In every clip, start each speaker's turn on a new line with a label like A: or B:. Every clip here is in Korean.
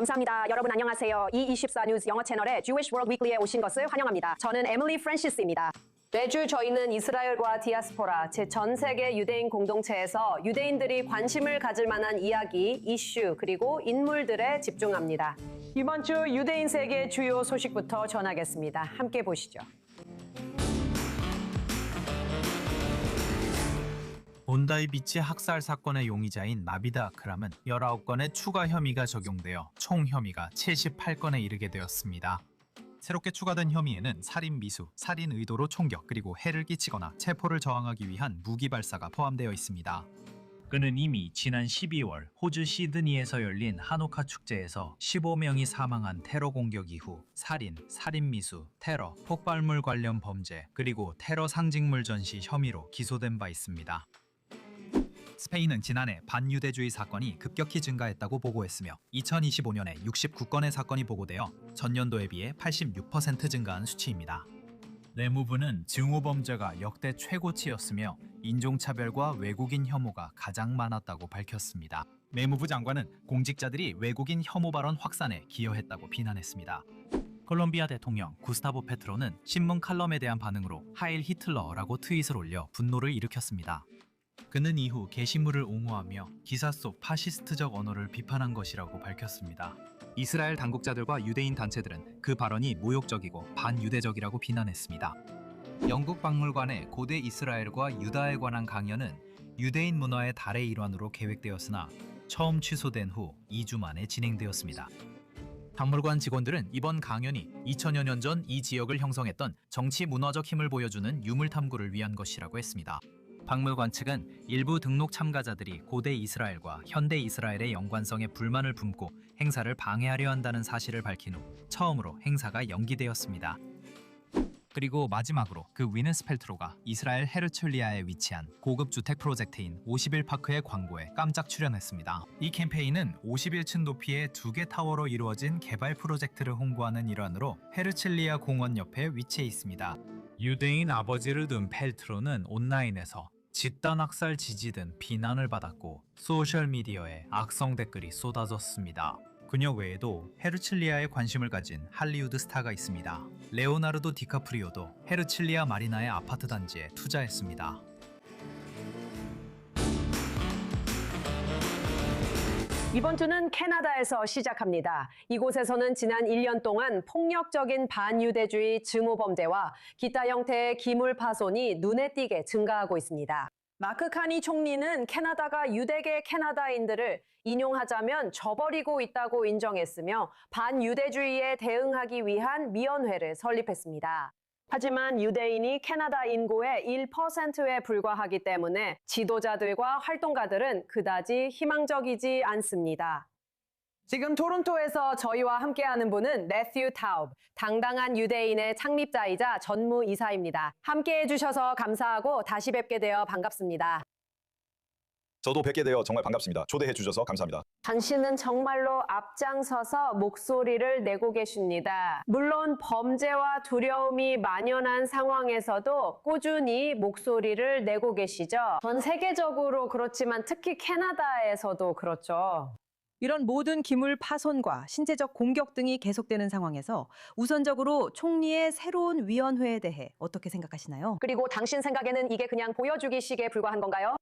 A: 감사합니다. 여러분 안녕하세요. E24 뉴스 영어 채널의 Jewish World Weekly에 오신 것을 환영합니다. 저는 에밀리 프랜시스입니다. 매주 저희는 이스라엘과 디아스포라, 즉 전 세계 유대인 공동체에서 유대인들이 관심을 가질 만한 이야기, 이슈, 그리고 인물들에 집중합니다. 이번 주 유대인 세계 주요 소식부터 전하겠습니다. 함께 보시죠.
B: 본다이 비치 학살 사건의 용의자인 나비드 아크람은 19건의 추가 혐의가 적용되어 총 혐의가 78건에 이르게 되었습니다. 새롭게 추가된 혐의에는 살인 미수, 살인 의도로 총격, 그리고 해를 끼치거나 체포를 저항하기 위한 무기 발사가 포함되어 있습니다.
C: 그는 이미 지난 12월 호주 시드니에서 열린 하누카 축제에서 15명이 사망한 테러 공격 이후 살인, 살인 미수, 테러, 폭발물 관련 범죄, 그리고 테러 상징물 전시 혐의로 기소된 바 있습니다.
B: 스페인은 지난해 반유대주의 사건이 급격히 증가했다고 보고했으며 2025년에 69건의 사건이 보고되어 전년도에 비해 86% 증가한 수치입니다.
C: 내무부는 증오범죄가 역대 최고치였으며 인종차별과 외국인 혐오가 가장 많았다고 밝혔습니다.
B: 내무부 장관은 공직자들이 외국인 혐오 발언 확산에 기여했다고 비난했습니다. 콜롬비아 대통령 구스타보 페트로는 신문 칼럼에 대한 반응으로 하일 히틀러라고 트윗을 올려 분노를 일으켰습니다. 그는 이후 게시물을 옹호하며 기사 속 파시스트적 언어를 비판한 것이라고 밝혔습니다. 이스라엘 당국자들과 유대인 단체들은 그 발언이 모욕적이고 반유대적이라고 비난했습니다. 영국 박물관의 고대 이스라엘과 유다에 관한 강연은 유대인 문화의 달의 일환으로 계획되었으나 처음 취소된 후 2주 만에 진행되었습니다. 박물관 직원들은 이번 강연이 2000여 년 전 이 지역을 형성했던 정치 문화적 힘을 보여주는 유물 탐구를 위한 것이라고 했습니다. 박물관 측은 일부 등록 참가자들이 고대 이스라엘과 현대 이스라엘의 연관성에 불만을 품고 행사를 방해하려 한다는 사실을 밝힌 후 처음으로 행사가 연기되었습니다. 그리고 마지막으로 그 위네스 펠트로가 이스라엘 헤르츠리아에 위치한 고급 주택 프로젝트인 51파크의 광고에 깜짝 출연했습니다. 이 캠페인은 51층 높이의 2개 타워로 이루어진 개발 프로젝트를 홍보하는 일환으로 헤르츠리아 공원 옆에 위치해 있습니다.
C: 유대인 아버지를 둔 펠트로는 온라인에서 집단 학살 지지 등 비난을 받았고 소셜미디어에 악성 댓글이 쏟아졌습니다.
B: 그녀 외에도 헤르츠리아에 관심을 가진 할리우드 스타가 있습니다. 레오나르도 디카프리오도 헤르츠리아 마리나의 아파트 단지에 투자했습니다.
A: 이번 주는 캐나다에서 시작합니다. 이곳에서는 지난 1년 동안 폭력적인 반유대주의 증오범죄와 기타 형태의 기물 파손이 눈에 띄게 증가하고 있습니다. 마크 카니 총리는 캐나다가 유대계 캐나다인들을 인용하자면 저버리고 있다고 인정했으며 반유대주의에 대응하기 위한 위원회를 설립했습니다. 하지만 유대인이 캐나다 인구의 1%에 불과하기 때문에 지도자들과 활동가들은 그다지 희망적이지 않습니다. 지금 토론토에서 저희와 함께하는 분은 매튜 타우브, 당당한 유대인의 창립자이자 전무이사입니다. 함께해 주셔서 감사하고 다시 뵙게 되어 반갑습니다.
D: 저도 뵙게 되어 정말 반갑습니다. 초대해 주셔서 감사합니다.
A: 당신은 정말로 앞장서서 목소리를 내고 계십니다. 물론 범죄와 두려움이 만연한 상황에서도 꾸준히 목소리를 내고 계시죠. 전 세계적으로 그렇지만 특히 캐나다에서도 그렇죠.
E: 이런 모든 기물 파손과 신체적 공격 등이 계속되는 상황에서 우선적으로 총리의 새로운 위원회에 대해 어떻게 생각하시나요?
A: 그리고 당신 생각에는 이게 그냥 보여주기식에 불과한 건가요?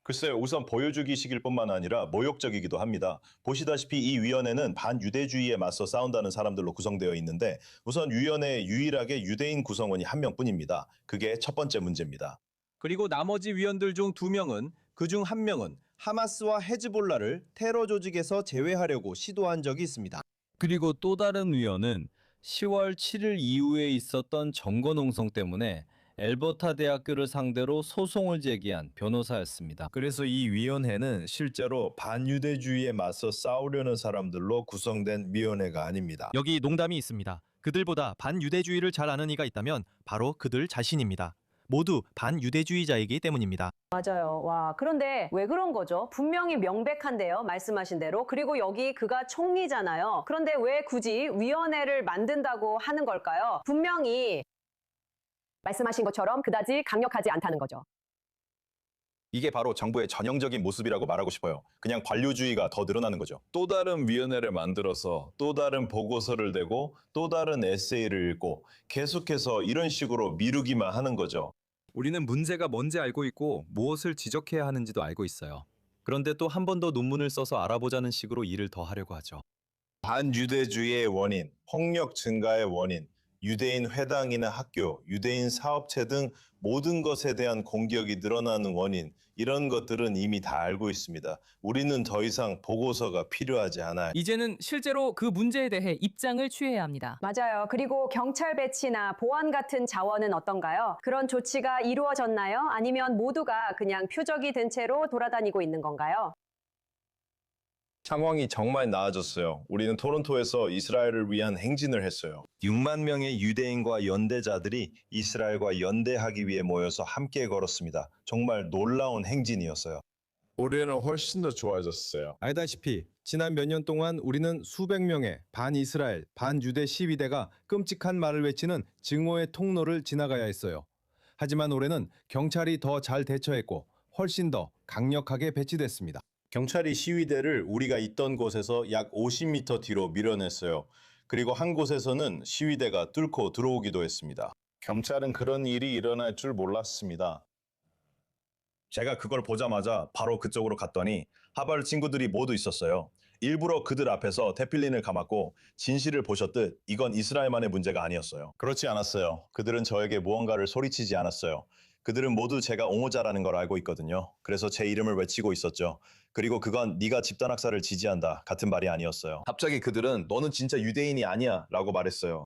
D: 글쎄요, 우선 보여주기식일 뿐만 아니라 모욕적이기도 합니다. 보시다시피 이 위원회는 반유대주의에 맞서 싸운다는 사람들로 구성되어 있는데 우선 위원회에 유일하게 유대인 구성원이 한 명뿐입니다. 그게 첫 번째 문제입니다.
F: 그리고 나머지 위원들 중 2명은 그중 1명은 하마스와 헤즈볼라를 테러 조직에서 제외하려고 시도한 적이 있습니다.
G: 그리고 또 다른 위원은 10월 7일 이후에 있었던 정거 농성 때문에 엘버타 대학교를 상대로 소송을 제기한 변호사였습니다.
H: 그래서 이 위원회는 실제로 반유대주의에 맞서 싸우려는 사람들로 구성된 위원회가 아닙니다.
I: 여기 농담이 있습니다. 그들보다 반유대주의를 잘 아는 이가 있다면 바로 그들 자신입니다. 모두 반유대주의자이기 때문입니다.
A: 맞아요. 와, 그런데 왜 그런 거죠? 분명히 명백한데요. 말씀하신 대로. 그리고 여기 그가 총리잖아요. 그런데 왜 굳이 위원회를 만든다고 하는 걸까요? 분명히 말씀하신 것처럼 그다지 강력하지 않다는 거죠.
J: 이게 바로 정부의 전형적인 모습이라고 말하고 싶어요. 그냥 관료주의가 더 늘어나는 거죠.
H: 또 다른 위원회를 만들어서 또 다른 보고서를 내고 또 다른 에세이를 읽고 계속해서 이런 식으로 미루기만 하는 거죠.
I: 우리는 문제가 뭔지 알고 있고 무엇을 지적해야 하는지도 알고 있어요. 그런데 또 한 번 더 논문을 써서 알아보자는 식으로 일을 더 하려고 하죠.
H: 반유대주의의 원인, 폭력 증가의 원인, 유대인 회당이나 학교, 유대인 사업체 등 모든 것에 대한 공격이 늘어나는 원인, 이런 것들은 이미 다 알고 있습니다. 우리는 더 이상 보고서가 필요하지 않아요.
K: 이제는 실제로 그 문제에 대해 입장을 취해야 합니다.
A: 맞아요. 그리고 경찰 배치나 보안 같은 자원은 어떤가요? 그런 조치가 이루어졌나요? 아니면 모두가 그냥 표적이 된 채로 돌아다니고 있는 건가요?
H: 상황이 정말 나아졌어요. 우리는 토론토에서 이스라엘을 위한 행진을 했어요. 6만 명의 유대인과 연대자들이 이스라엘과 연대하기 위해 모여서 함께 걸었습니다. 정말 놀라운 행진이었어요. 올해는 훨씬 더 좋아졌어요.
I: 알다시피 지난 몇 년 동안 우리는 수백 명의 반이스라엘, 반유대 시위대가 끔찍한 말을 외치는 증오의 통로를 지나가야 했어요. 하지만 올해는 경찰이 더 잘 대처했고 훨씬 더 강력하게 배치됐습니다.
H: 경찰이 시위대를 우리가 있던 곳에서 약 50m 뒤로 밀어냈어요. 그리고 한 곳에서는 시위대가 뚫고 들어오기도 했습니다. 경찰은 그런 일이 일어날 줄 몰랐습니다.
D: 제가 그걸 보자마자 바로 그쪽으로 갔더니 하바르 친구들이 모두 있었어요. 일부러 그들 앞에서 테필린을 감았고 진실을 보셨듯 이건 이스라엘만의 문제가 아니었어요. 그렇지 않았어요. 그들은 저에게 무언가를 소리치지 않았어요. 그들은 모두 제가 옹호자라는 걸 알고 있거든요. 그래서 제 이름을 외치고 있었죠. 그리고 그건 네가 집단 학살을 지지한다 같은 말이 아니었어요. 갑자기 그들은 너는 진짜 유대인이 아니야 라고 말했어요.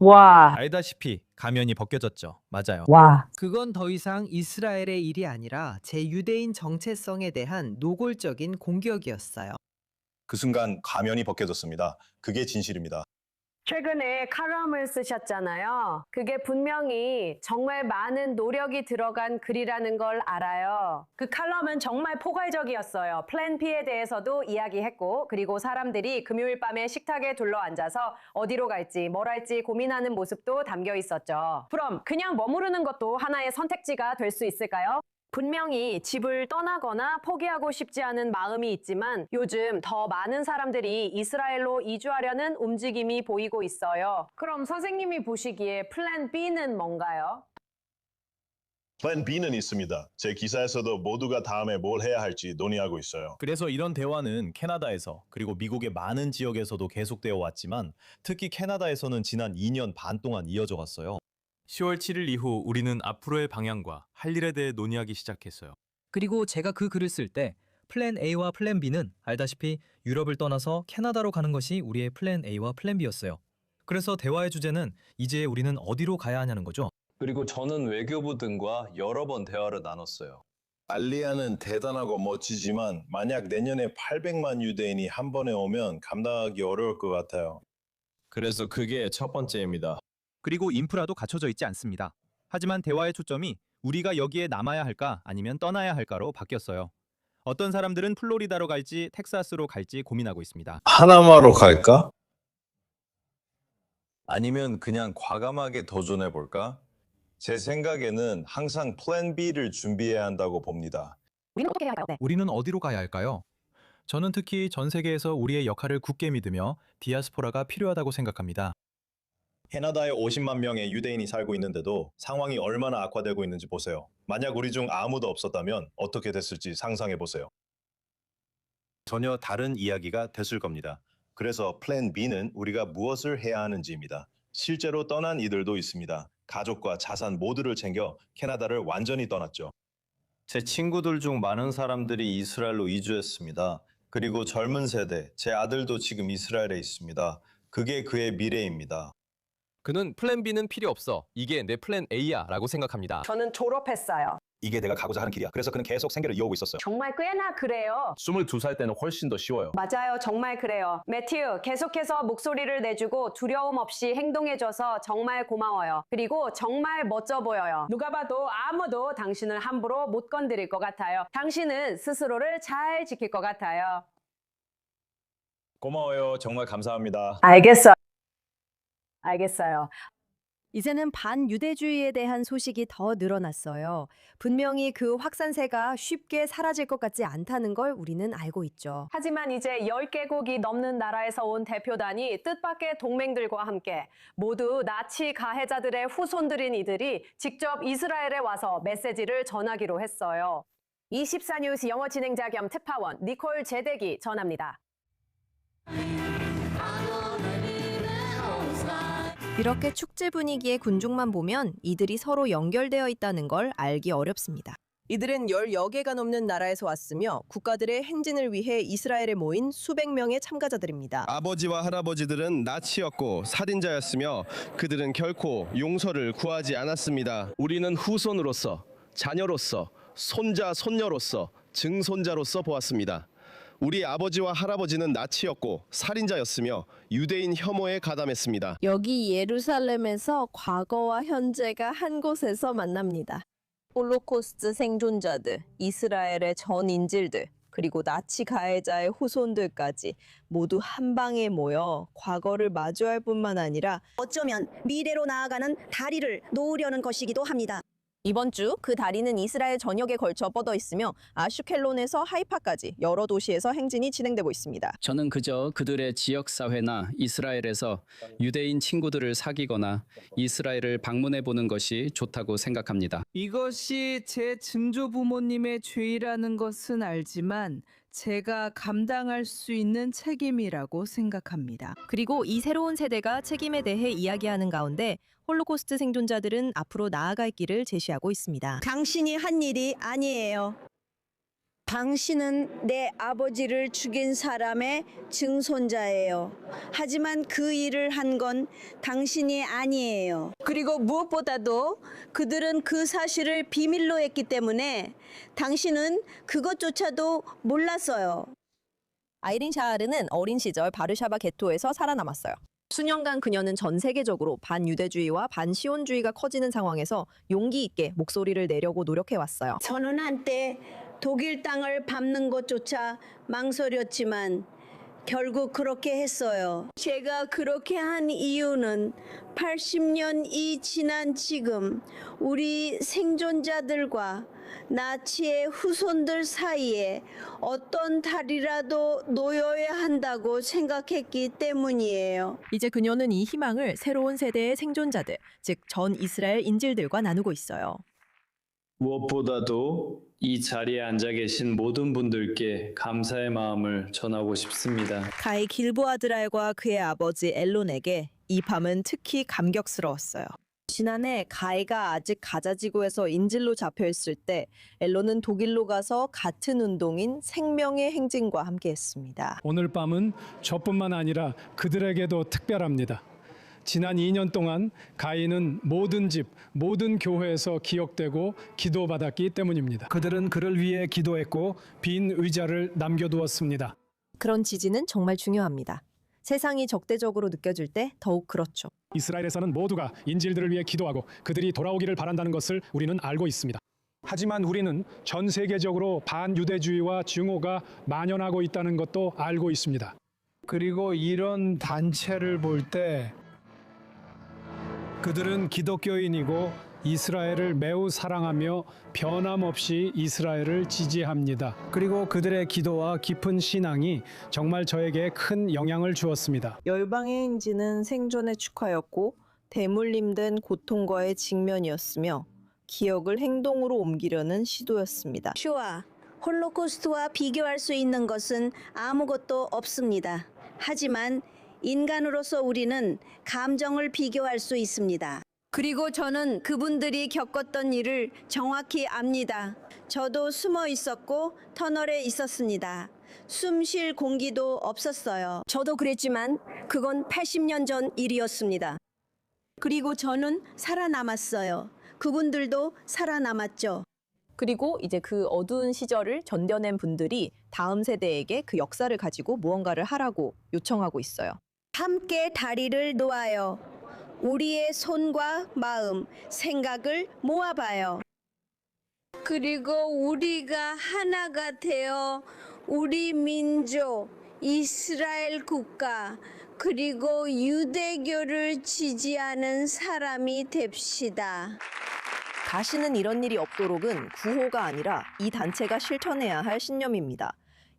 A: 와,
I: 알다시피 가면이 벗겨졌죠. 맞아요.
A: 와.
L: 그건 더 이상 이스라엘의 일이 아니라 제 유대인 정체성에 대한 노골적인 공격이었어요.
D: 그 순간 가면이 벗겨졌습니다. 그게 진실입니다.
A: 최근에 칼럼을 쓰셨잖아요. 그게 분명히 정말 많은 노력이 들어간 글이라는 걸 알아요. 그 칼럼은 정말 포괄적이었어요. 플랜 B에 대해서도 이야기했고, 그리고 사람들이 금요일 밤에 식탁에 둘러앉아서 어디로 갈지, 뭘 할지 고민하는 모습도 담겨 있었죠. 그럼 그냥 머무르는 것도 하나의 선택지가 될 수 있을까요? 분명히 집을 떠나거나 포기하고 싶지 않은 마음이 있지만 요즘 더 많은 사람들이 이스라엘로 이주하려는 움직임이 보이고 있어요. 그럼 선생님이 보시기에 플랜 B는 뭔가요?
D: 플랜 B는 있습니다. 제 기사에서도 모두가 다음에 뭘 해야 할지 논의하고 있어요.
I: 그래서 이런 대화는 캐나다에서 그리고 미국의 많은 지역에서도 계속되어 왔지만 특히 캐나다에서는 지난 2년 반 동안 이어져 왔어요. 10월 7일 이후 우리는 앞으로의 방향과 할 일에 대해 논의하기 시작했어요.
K: 그리고 제가 그 글을 쓸 때 플랜 A와 플랜 B는 알다시피 유럽을 떠나서 캐나다로 가는 것이 우리의 플랜 A와 플랜 B였어요. 그래서 대화의 주제는 이제 우리는 어디로 가야 하냐는 거죠.
G: 그리고 저는 외교부 등과 여러 번 대화를 나눴어요.
H: 알리아는 대단하고 멋지지만 만약 내년에 800만 유대인이 한 번에 오면 감당하기 어려울 것 같아요. 그래서 그게 첫 번째입니다.
I: 그리고 인프라도 갖춰져 있지 않습니다. 하지만 대화의 초점이 우리가 여기에 남아야 할까 아니면 떠나야 할까로 바뀌었어요. 어떤 사람들은 플로리다로 갈지 텍사스로 갈지 고민하고 있습니다.
H: 하나마로 갈까? 아니면 그냥 과감하게 도전해 볼까? 제 생각에는 항상 플랜 B를 준비해야 한다고 봅니다.
A: 우리는 어떻게 해야 할까요? 네.
I: 우리는 어디로 가야 할까요? 저는 특히 전 세계에서 우리의 역할을 굳게 믿으며 디아스포라가 필요하다고 생각합니다.
D: 캐나다에 50만 명의 유대인이 살고 있는데도 상황이 얼마나 악화되고 있는지 보세요. 만약 우리 중 아무도 없었다면 어떻게 됐을지 상상해 보세요. 전혀 다른 이야기가 됐을 겁니다. 그래서 플랜 B는 우리가 무엇을 해야 하는지입니다. 실제로 떠난 이들도 있습니다. 가족과 자산 모두를 챙겨 캐나다를 완전히 떠났죠.
H: 제 친구들 중 많은 사람들이 이스라엘로 이주했습니다. 그리고 젊은 세대, 제 아들도 지금 이스라엘에 있습니다. 그게 그의 미래입니다.
I: 그는 플랜 B는 필요 없어. 이게 내 플랜 A야 라고 생각합니다.
A: 저는 졸업했어요.
D: 이게 내가 가고자 하는 길이야. 그래서 그는 계속 생계를 이어오고 있었어요.
A: 정말 꽤나 그래요.
D: 22살 때는 훨씬 더 쉬워요.
A: 맞아요. 정말 그래요. 매튜, 계속해서 목소리를 내주고 두려움 없이 행동해줘서 정말 고마워요. 그리고 정말 멋져 보여요. 누가 봐도 아무도 당신을 함부로 못 건드릴 것 같아요. 당신은 스스로를 잘 지킬 것 같아요.
D: 고마워요. 정말 감사합니다.
A: 알겠어요.
E: 이제는 반유대주의에 대한 소식이 더 늘어났어요. 분명히 그 확산세가 쉽게 사라질 것 같지 않다는 걸 우리는 알고 있죠.
A: 하지만 이제 10개국이 넘는 나라에서 온 대표단이 뜻밖의 동맹들과 함께 모두 나치 가해자들의 후손들인 이들이 직접 이스라엘에 와서 메시지를 전하기로 했어요. 24뉴스 영어 진행자 겸 특파원 니콜 제덱이 전합니다.
E: 이렇게 축제 분위기의 군중만 보면 이들이 서로 연결되어 있다는 걸 알기 어렵습니다. 이들은 10여 개가 넘는 나라에서 왔으며 국가들의 행진을 위해 이스라엘에 모인 수백 명의 참가자들입니다.
F: 아버지와 할아버지들은 나치였고 살인자였으며 그들은 결코 용서를 구하지 않았습니다. 우리는 후손으로서, 자녀로서, 손자, 손녀로서, 증손자로서 보았습니다. 우리 아버지와 할아버지는 나치였고 살인자였으며 유대인 혐오에 가담했습니다.
M: 여기 예루살렘에서 과거와 현재가 한 곳에서 만납니다. 홀로코스트 생존자들, 이스라엘의 전 인질들, 그리고 나치 가해자의 후손들까지 모두 한 방에 모여 과거를 마주할 뿐만 아니라
N: 어쩌면 미래로 나아가는 다리를 놓으려는 것이기도 합니다.
M: 이번 주 그 다리는 이스라엘 전역에 걸쳐 뻗어 있으며 아슈켈론에서 하이파까지 여러 도시에서 행진이 진행되고 있습니다.
O: 저는 그저 그들의 지역사회나 이스라엘에서 유대인 친구들을 사귀거나 이스라엘을 방문해 보는 것이 좋다고 생각합니다.
P: 이것이 제 증조 부모님의 죄라는 것은 알지만 제가 감당할 수 있는 책임이라고 생각합니다.
E: 그리고 이 새로운 세대가 책임에 대해 이야기하는 가운데 홀로코스트 생존자들은 앞으로 나아갈 길을 제시하고 있습니다.
N: 당신이 한 일이 아니에요. 당신은 내 아버지를 죽인 사람의 증손자예요. 하지만 그 일을 한 건 당신이 아니에요. 그리고 무엇보다도 그들은 그 사실을 비밀로 했기 때문에 당신은 그것조차도 몰랐어요.
M: 아이린 샤하르는 어린 시절 바르샤바 게토에서 살아남았어요. 수년간 그녀는 전 세계적으로 반유대주의와 반시온주의가 커지는 상황에서 용기 있게 목소리를 내려고 노력해왔어요.
N: 저는 한때 독일 땅을 밟는 것조차 망설였지만 결국 그렇게 했어요. 제가 그렇게 한 이유는 80년이 지난 지금 우리 생존자들과 나치의 후손들 사이에 어떤 다리라도 놓여야 한다고 생각했기 때문이에요.
E: 이제 그녀는 이 희망을 새로운 세대의 생존자들, 즉 전 이스라엘 인질들과 나누고 있어요.
Q: 무엇보다도 이 자리에 앉아 계신 모든 분들께 감사의 마음을 전하고 싶습니다.
M: 가이 길보아드랄과 그의 아버지 엘론에게 이 밤은 특히 감격스러웠어요. 지난해 가이가 아직 가자지구에서 인질로 잡혀 있을 때 엘론은 독일로 가서 같은 운동인 생명의 행진과 함께했습니다.
R: 오늘 밤은 저뿐만 아니라 그들에게도 특별합니다. 지난 2년 동안 가인은 모든 집, 모든 교회에서 기억되고 기도받았기 때문입니다. 그들은 그를 위해 기도했고 빈 의자를 남겨두었습니다.
M: 그런 지지는 정말 중요합니다. 세상이 적대적으로 느껴질 때 더욱 그렇죠.
R: 이스라엘에서는 모두가 인질들을 위해 기도하고 그들이 돌아오기를 바란다는 것을 우리는 알고 있습니다. 하지만 우리는 전 세계적으로 반유대주의와 증오가 만연하고 있다는 것도 알고 있습니다. 그리고 이런 단체를 볼 때 그들은 기독교인이고 이스라엘을 매우 사랑하며 변함없이 이스라엘을 지지합니다. 그리고 그들의 기도와 깊은 신앙이 정말 저에게 큰 영향을 주었습니다.
M: 열방의 행진은 생존의 축하였고 대물림된 고통과의 직면이었으며 기억을 행동으로 옮기려는 시도였습니다.
N: 쇼와 홀로코스트와 비교할 수 있는 것은 아무것도 없습니다. 하지만 인간으로서 우리는 감정을 비교할 수 있습니다. 그리고 저는 그분들이 겪었던 일을 정확히 압니다. 저도 숨어 있었고 터널에 있었습니다. 숨 쉴 공기도 없었어요. 저도 그랬지만 그건 80년 전 일이었습니다. 그리고 저는 살아남았어요. 그분들도 살아남았죠.
M: 그리고 이제 그 어두운 시절을 견뎌낸 분들이 다음 세대에게 그 역사를 가지고 무언가를 하라고 요청하고 있어요.
N: 함께 다리를 놓아요. 우리의 손과 마음, 생각을 모아봐요. 그리고 우리가 하나가 되어 우리 민족, 이스라엘 국가, 그리고 유대교를 지지하는 사람이 됩시다.
E: 다시는 이런 일이 없도록은 구호가 아니라 이 단체가 실천해야 할 신념입니다.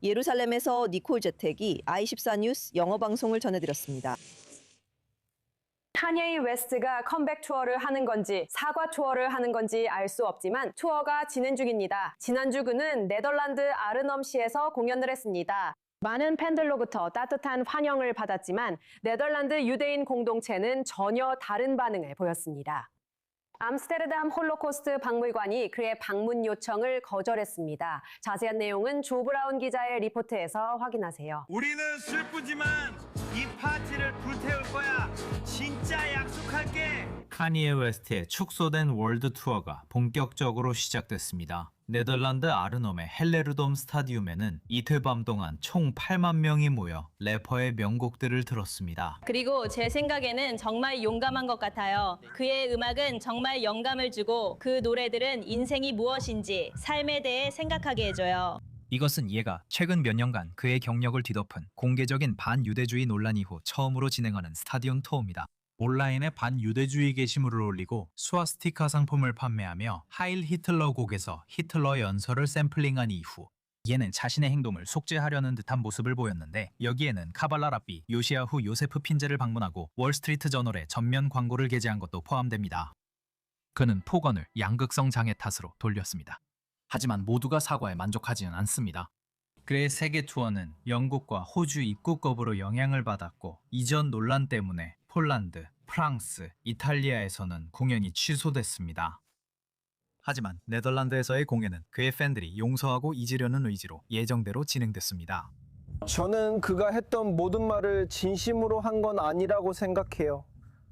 E: 예루살렘에서 니콜 제택이 i24 뉴스 영어 방송을 전해드렸습니다.
A: 카니에 웨스트가 컴백 투어를 하는 건지 사과 투어를 하는 건지 알 수 없지만 투어가 진행 중입니다. 지난주 그는 네덜란드 아르넘시에서 공연을 했습니다. 많은 팬들로부터 따뜻한 환영을 받았지만 네덜란드 유대인 공동체는 전혀 다른 반응을 보였습니다. 암스테르담 홀로코스트 박물관이 그의 방문 요청을 거절했습니다. 자세한 내용은 조 브라운 기자의 리포트에서 확인하세요.
S: 우리는 슬프지만 이 파티를 불태울 거야. 진짜 약속할게.
B: 카니에 웨스트의 축소된 월드 투어가 본격적으로 시작됐습니다. 네덜란드 아르넘의 헬레르돔 스타디움에는 이틀 밤 동안 총 8만 명이 모여 래퍼의 명곡들을 들었습니다.
T: 그리고 제 생각에는 정말 용감한 것 같아요. 그의 음악은 정말 영감을 주고 그 노래들은 인생이 무엇인지 삶에 대해 생각하게 해줘요.
B: 이것은 얘가 최근 몇 년간 그의 경력을 뒤덮은 공개적인 반유대주의 논란 이후 처음으로 진행하는 스타디움 투어입니다. 온라인에 반유대주의 게시물을 올리고 스와스티카 상품을 판매하며 하일 히틀러 곡에서 히틀러 연설을 샘플링한 이후 얘는 자신의 행동을 속죄하려는 듯한 모습을 보였는데 여기에는 카발라 랍비 요시야후 요세프 핀제를 방문하고 월스트리트 저널에 전면 광고를 게재한 것도 포함됩니다. 그는 폭언을 양극성 장애 탓으로 돌렸습니다. 하지만 모두가 사과에 만족하지는 않습니다. 그의 세계 투어는 영국과 호주 입국법으로 영향을 받았고 이전 논란 때문에 폴란드, 프랑스, 이탈리아에서는 공연이 취소됐습니다. 하지만 네덜란드에서의 공연은 그의 팬들이 용서하고 잊으려는 의지로 예정대로 진행됐습니다.
U: 저는 그가 했던 모든 말을 진심으로 한 건 아니라고 생각해요.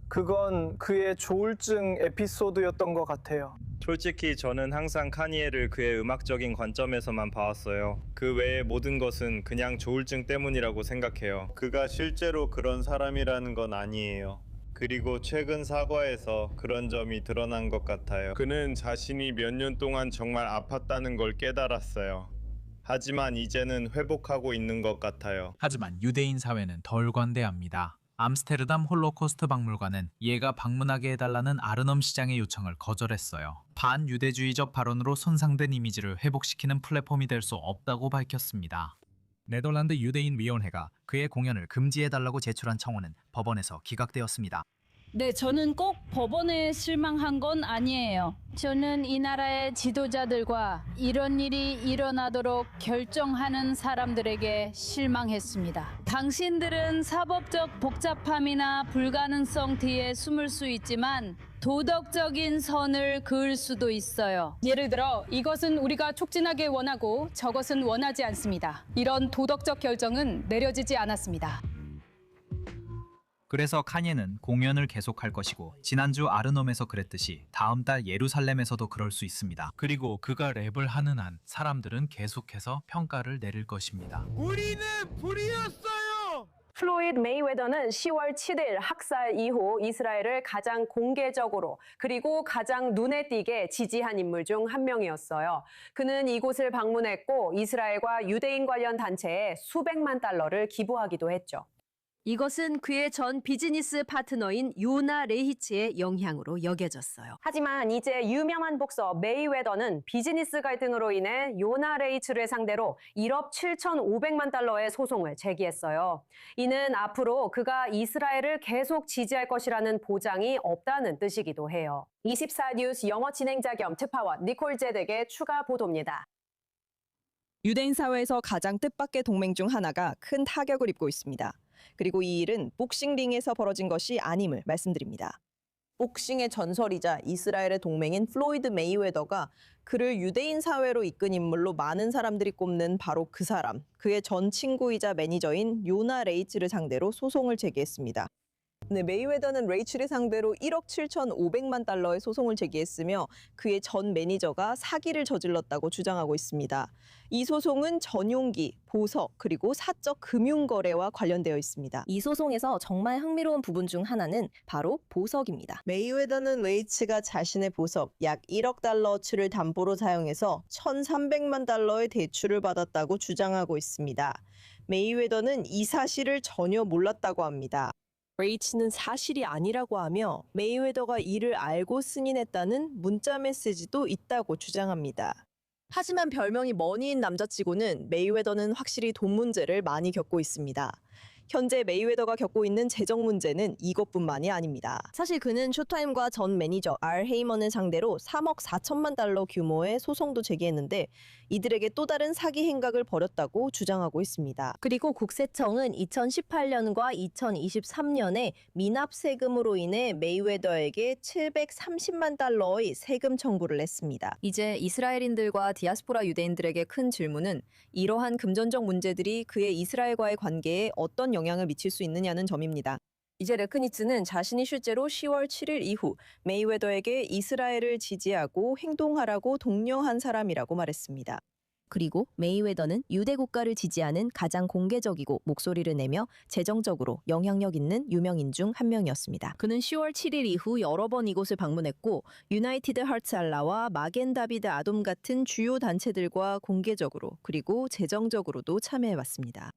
U: 그건 그의 조울증 에피소드였던 것 같아요.
V: 솔직히 저는 항상 카니에를 그의 음악적인 관점에서만 봐왔어요. 그 외의 모든 것은 그냥 조울증 때문이라고 생각해요. 그가 실제로 그런 사람이라는 건 아니에요. 그리고 최근 사과에서 그런 점이 드러난 것 같아요. 그는 자신이 몇 년 동안 정말 아팠다는 걸 깨달았어요. 하지만 이제는 회복하고 있는 것 같아요.
B: 하지만 유대인 사회는 덜 관대합니다. 암스테르담 홀로코스트 박물관은 얘가 방문하게 해달라는 아르넘 시장의 요청을 거절했어요. 반유대주의적 발언으로 손상된 이미지를 회복시키는 플랫폼이 될 수 없다고 밝혔습니다. 네덜란드 유대인 위원회가 그의 공연을 금지해달라고 제출한 청원은 법원에서 기각되었습니다.
W: 네, 저는 꼭 법원에 실망한 건 아니에요. 저는 이 나라의 지도자들과 이런 일이 일어나도록 결정하는 사람들에게 실망했습니다. 당신들은 사법적 복잡함이나 불가능성 뒤에 숨을 수 있지만 도덕적인 선을 그을 수도 있어요.
X: 예를 들어 이것은 우리가 촉진하길 원하고 저것은 원하지 않습니다. 이런 도덕적 결정은 내려지지 않았습니다.
B: 그래서 카니에는 공연을 계속할 것이고 지난주 아르넘에서 그랬듯이 다음 달 예루살렘에서도 그럴 수 있습니다. 그리고 그가 랩을 하는 한 사람들은 계속해서 평가를 내릴 것입니다.
S: 우리는 불이었어요.
A: 플로이드 메이웨더는 10월 7일 학살 이후 이스라엘을 가장 공개적으로 그리고 가장 눈에 띄게 지지한 인물 중 한 명이었어요. 그는 이곳을 방문했고 이스라엘과 유대인 관련 단체에 수백만 달러를 기부하기도 했죠.
Y: 이것은 그의 전 비즈니스 파트너인 요나 레히츠의 영향으로 여겨졌어요.
A: 하지만 이제 유명한 복서 메이웨더는 비즈니스 갈등으로 인해 요나 레히츠를 상대로 1억 7,500만 달러의 소송을 제기했어요. 이는 앞으로 그가 이스라엘을 계속 지지할 것이라는 보장이 없다는 뜻이기도 해요. 24 뉴스 영어 진행자 겸 특파원 니콜 제덱의 추가 보도입니다.
E: 유대인 사회에서 가장 뜻밖의 동맹 중 하나가 큰 타격을 입고 있습니다. 그리고 이 일은 복싱링에서 벌어진 것이 아님을 말씀드립니다. 복싱의 전설이자 이스라엘의 동맹인 플로이드 메이웨더가 그를 유대인 사회로 이끈 인물로 많은 사람들이 꼽는 바로 그 사람, 그의 전 친구이자 매니저인 요나 레이츠를 상대로 소송을 제기했습니다. 네, 메이웨더는 레이첼을 상대로 1억 7,500만 달러의 소송을 제기했으며 그의 전 매니저가 사기를 저질렀다고 주장하고 있습니다. 이 소송은 전용기, 보석, 그리고 사적 금융거래와 관련되어 있습니다.
C: 이 소송에서 정말 흥미로운 부분 중 하나는 바로 보석입니다.
E: 메이웨더는 레이츠가 자신의 보석 약 1억 달러어치를 담보로 사용해서 1,300만 달러의 대출을 받았다고 주장하고 있습니다. 메이웨더는 이 사실을 전혀 몰랐다고 합니다. 레이츠는 사실이 아니라고 하며 메이웨더가 이를 알고 승인했다는 문자 메시지도 있다고 주장합니다. 하지만 별명이 머니인 남자치고는 메이웨더는 확실히 돈 문제를 많이 겪고 있습니다. 현재 메이웨더가 겪고 있는 재정 문제는 이것뿐만이 아닙니다.
C: 사실 그는 쇼타임과 전 매니저 알 헤이먼을 상대로 3억 4천만 달러 규모의 소송도 제기했는데 이들에게 또 다른 사기 행각을 벌였다고 주장하고 있습니다. 그리고 국세청은 2018년과 2023년에 미납 세금으로 인해 메이웨더에게 730만 달러의 세금 청구를 했습니다. 이제 이스라엘인들과 디아스포라 유대인들에게 큰 질문은 이러한 금전적 문제들이 그의 이스라엘과의 관계에 어떤 영향을 미칠 수 있느냐는 점입니다. 이제 르크니츠는 자신이 실제로 10월 7일 이후 메이웨더에게 이스라엘을 지지하고 행동하라고 독려한 사람이라고 말했습니다. 그리고 메이웨더는 유대 국가를 지지하는 가장 공개적이고 목소리를 내며 재정적으로 영향력 있는 유명인 중 한 명이었습니다. 그는 10월 7일 이후 여러 번 이곳을 방문했고 유나이티드 하츠 알라와 마겐 다비드 아돔 같은 주요 단체들과 공개적으로 그리고 재정적으로도 참여해왔습니다.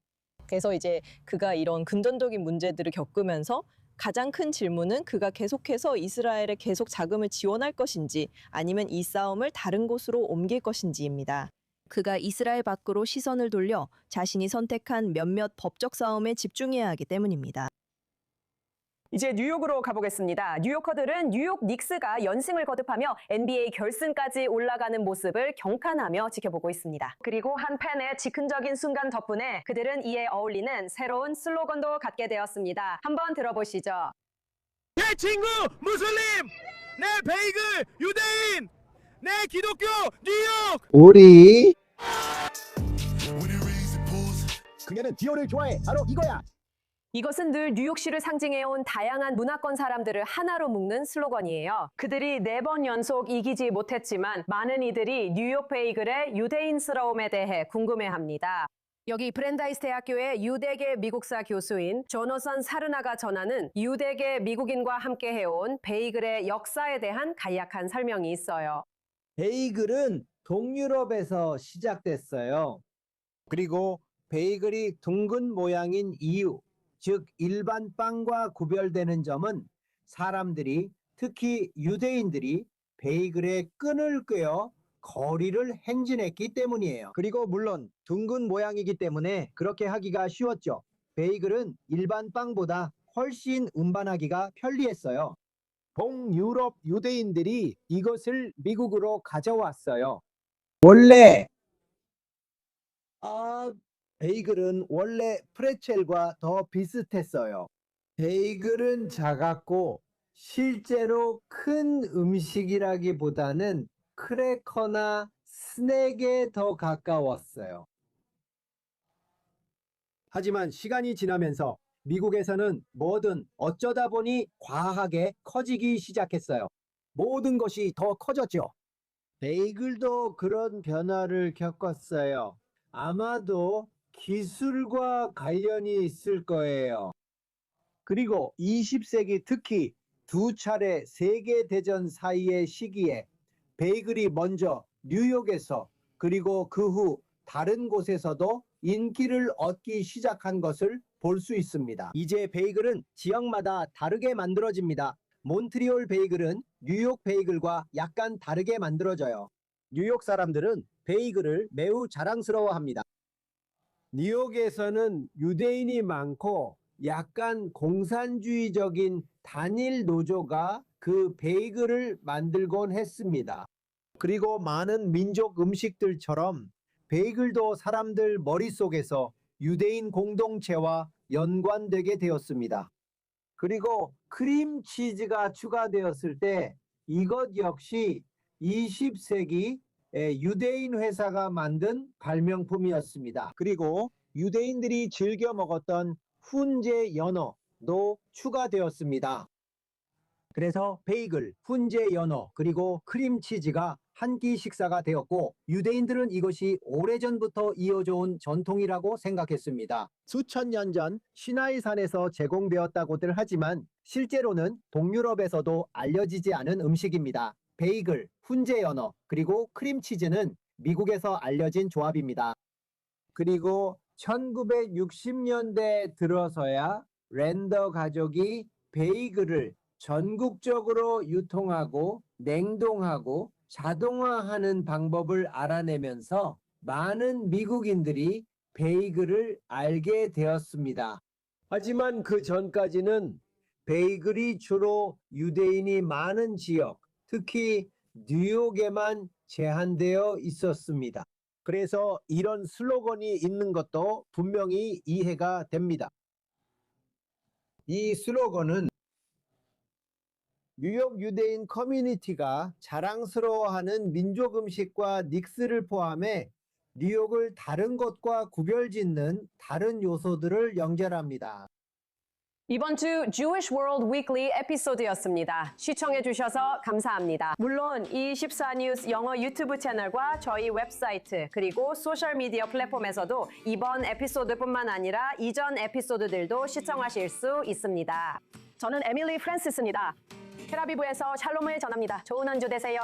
C: 그래서 이제 그가 이런 금전적인 문제들을 겪으면서 가장 큰 질문은 그가 계속해서 이스라엘에 계속 자금을 지원할 것인지 아니면 이 싸움을 다른 곳으로 옮길 것인지입니다. 그가 이스라엘 밖으로 시선을 돌려 자신이 선택한 몇몇 법적 싸움에 집중해야 하기 때문입니다.
A: 이제 뉴욕으로 가보겠습니다. 뉴요커들은 뉴욕 닉스가 연승을 거듭하며 NBA 결승까지 올라가는 모습을 경탄하며 지켜보고 있습니다. 그리고 한 팬의 즉흥적인 순간 덕분에 그들은 이에 어울리는 새로운 슬로건도 갖게 되었습니다. 한번 들어보시죠.
S: 내 친구 무슬림, 내 베이글 유대인, 내 기독교 뉴욕.
G: 우리 그녀는 디오를 좋아해. 바로 이거야.
A: 이것은 늘 뉴욕시를 상징해온 다양한 문화권 사람들을 하나로 묶는 슬로건이에요. 그들이 4번 연속 이기지 못했지만 많은 이들이 뉴욕 베이글의 유대인스러움에 대해 궁금해합니다. 여기 브랜다이스 대학교의 유대계 미국사 교수인 조너선 사르나가 전하는 유대계 미국인과 함께 해온 베이글의 역사에 대한 간략한 설명이 있어요.
G: 베이글은 동유럽에서 시작됐어요. 그리고 베이글이 둥근 모양인 이유, 즉 일반 빵과 구별되는 점은 사람들이 특히 유대인들이 베이글에 끈을 꿰어 거리를 행진했기 때문이에요. 그리고 물론 둥근 모양이기 때문에 그렇게 하기가 쉬웠죠. 베이글은 일반 빵보다 훨씬 운반하기가 편리했어요. 동유럽 유대인들이 이것을 미국으로 가져왔어요. 원래 베이글은 원래 프레첼과 더 비슷했어요. 베이글은 작았고 실제로 큰 음식이라기보다는 크래커나 스낵에 더 가까웠어요. 하지만 시간이 지나면서 미국에서는 뭐든 어쩌다 보니 과하게 커지기 시작했어요. 모든 것이 더 커졌죠. 베이글도 그런 변화를 겪었어요. 아마도 기술과 관련이 있을 거예요. 그리고 20세기 특히 두 차례 세계대전 사이의 시기에 베이글이 먼저 뉴욕에서 그리고 그 후 다른 곳에서도 인기를 얻기 시작한 것을 볼 수 있습니다. 이제 베이글은 지역마다 다르게 만들어집니다. 몬트리올 베이글은 뉴욕 베이글과 약간 다르게 만들어져요. 뉴욕 사람들은 베이글을 매우 자랑스러워합니다. 뉴욕에서는 유대인이 많고 약간 공산주의적인 단일 노조가 그 베이글을 만들곤 했습니다. 그리고 많은 민족 음식들처럼 베이글도 사람들 머릿속에서 유대인 공동체와 연관되게 되었습니다. 그리고 크림치즈가 추가되었을 때 이것 역시 20세기 유대인 회사가 만든 발명품이었습니다. 그리고 유대인들이 즐겨 먹었던 훈제 연어, 도 추가되었습니다. 그래서 베이글, 훈제 연어, 그리고 크림치즈가 한 끼 식사가 되었고 유대인들은 이것이 오래전부터 이어져 온 전통이라고 생각했습니다. 수천 년 전 시나이산에서 제공되었다고들 하지만 실제로는 동유럽에서도 알려지지 않은 음식입니다. 베이글, 훈제 연어, 그리고 크림치즈는 미국에서 알려진 조합입니다. 그리고 1960년대 들어서야 랜더 가족이 베이글을 전국적으로 유통하고 냉동하고 자동화하는 방법을 알아내면서 많은 미국인들이 베이글을 알게 되었습니다. 하지만 그 전까지는 베이글이 주로 유대인이 많은 지역, 특히 뉴욕에만 제한되어 있었습니다. 그래서 이런 슬로건이 있는 것도 분명히 이해가 됩니다. 이 슬로건은 뉴욕 유대인 커뮤니티가 자랑스러워하는 민족 음식과 닉스를 포함해 뉴욕을 다른 곳과 구별짓는 다른 요소들을 연결합니다.
A: 이번 주 Jewish World Weekly 에피소드였습니다. 시청해주셔서 감사합니다. 물론 24뉴스 영어 유튜브 채널과 저희 웹사이트 그리고 소셜미디어 플랫폼에서도 이번 에피소드뿐만 아니라 이전 에피소드들도 시청하실 수 있습니다. 저는 에밀리 프랜시스입니다. 텔아비브에서 샬롬을 전합니다. 좋은 한 주 되세요.